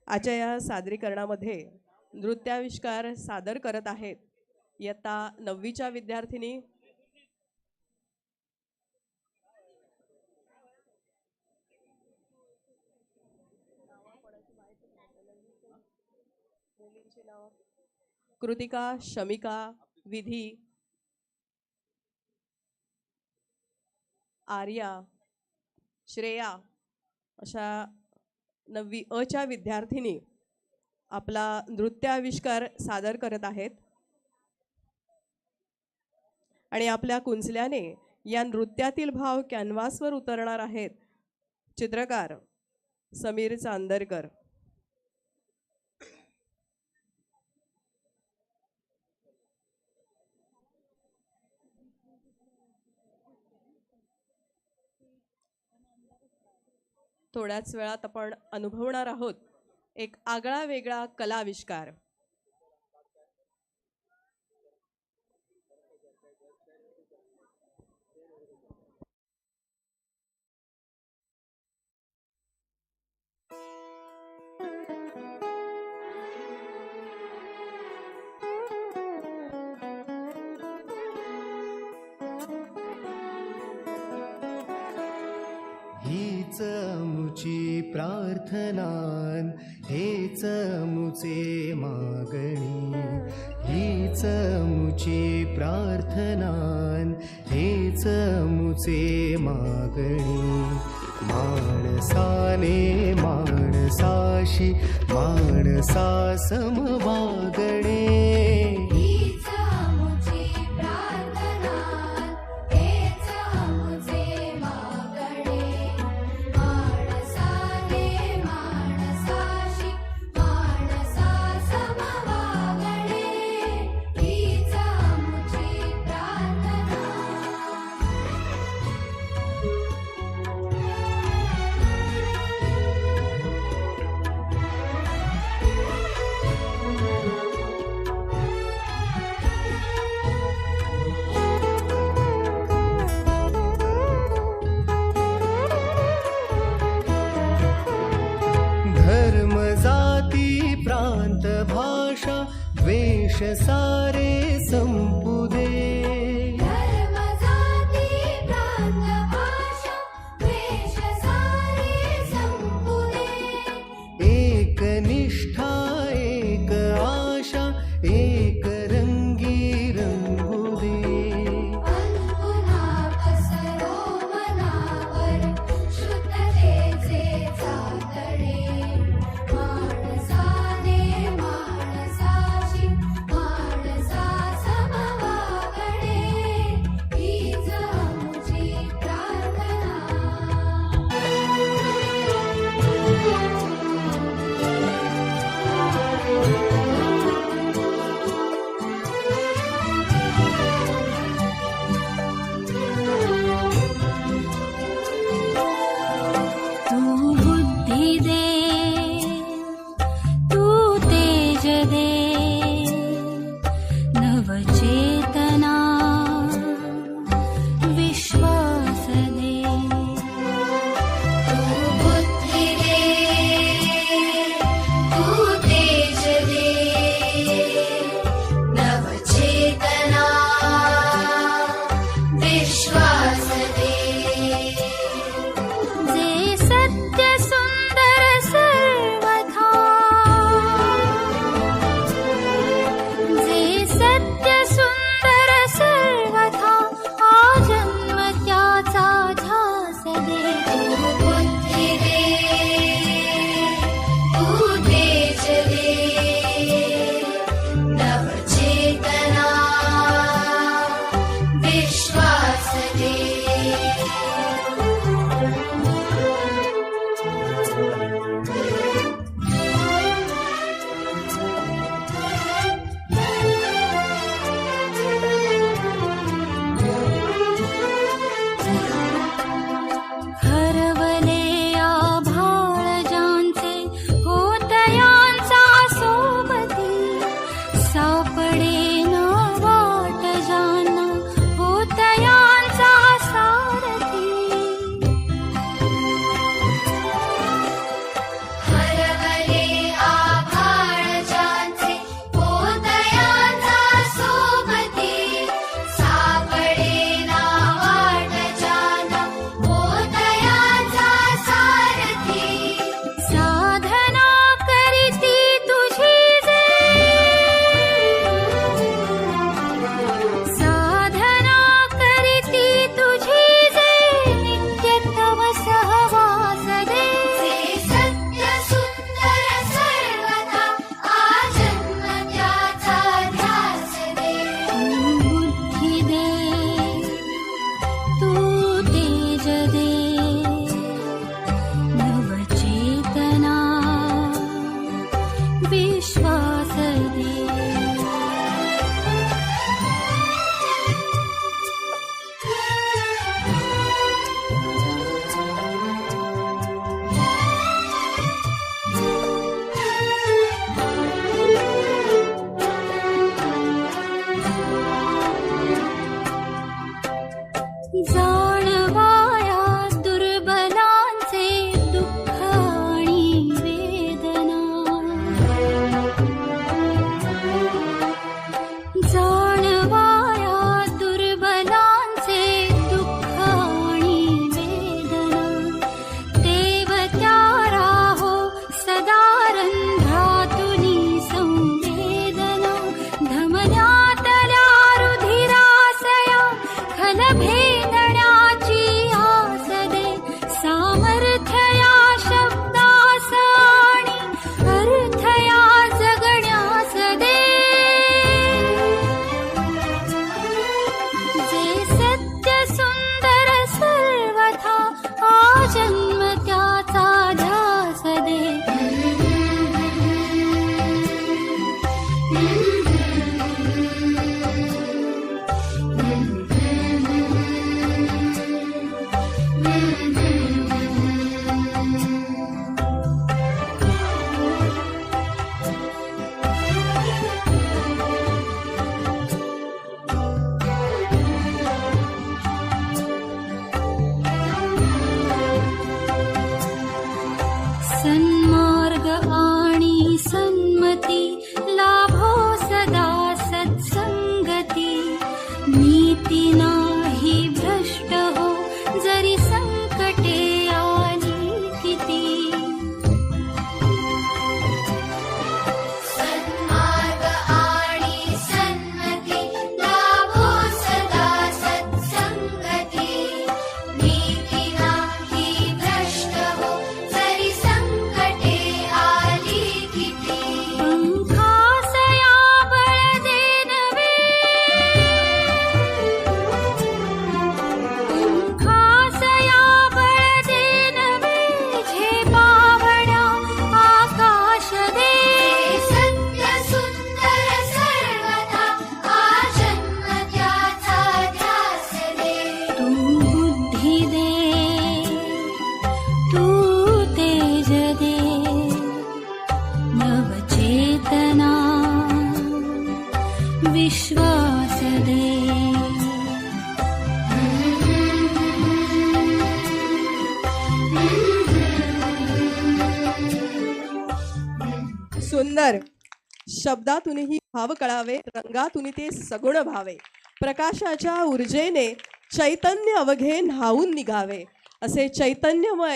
आजच्या या सादरीकरणामध्ये नृत्याविष्कार सादर करत आहेत इयत्ता 9वीच्या विद्यार्थिनी कृतिका, शमिका, विधी, आर्या, श्रेया अशा 9वी अ च्या विद्यार्थिनी आपला नृत्याविष्कार सादर करत आहेत आणि आपल्या कुंचल्याने या नृत्यातील भाव कॅनव्हासवर उतरणार आहेत चित्रकार समीर चांदरकर। थोड्याच वेळात आपण अनुभवणार आहोत एक आगळा वेगळा कलाविष्कार। हीच मुची प्रार्थनान हेच मुचे मागणी, हीच मुची प्रार्थनान हेच मुचे मागणी। माणसाने माणसाशी माणसा सम वागणे, धर्म जाती प्रांत भाषा द्वेष सारे संपू दे, धर्म जाती प्रांत भाषा द्वेष सारे संपू दे। एक निष्ठा एक आशा एक रंगी रंगू दे। पुन्हा पसरो मनावर शुद्धतेचे चातडे, माणसाने माणसाशी माणसा जाणवाया दुर्बलांचे दुःख आणि वेदना, जाणवाया दुर्बलांचे दुःख आणि वेदना, देव त्या राहो सदा रंध्रातुनी संवेदना, धमन्यातल्या रुधिराशया खलभेदण्याची आस दे, सामर्थ्य या शब्दास आणि अर्थ या जगण्यास दे, जे सत्य सुंदर सर्वथा आजन्म त्याचा ध्यास दे. सन्मार्ग आणि सन्मती लाभो सदा सत्संगती, नीती नाही भ्रष्ट हो जरी संकटे आली किती. सन्मार्ग आणि सन्मती लाभो सदा सत्संगती, नीती नाही भ्रष्ट हो जरी संकटे आली किती. पंखासया बळ दे नवे, पंखासया बळ दे नवे, झेपावण्या आकाश दे, सत्य सुंदर सर्वथा आजन्म त्याचा ध्यास दे. तू बुद्धी दे, तू तेज दे, नवचेतना विश्वास दे. सुंदर. शब्दातूनही भाव कळावे, रंगातून ते सगुण भावे, प्रकाशाच्या ऊर्जेने चैतन्य अवघे न्हावून निघावे, असे चैतन्यमय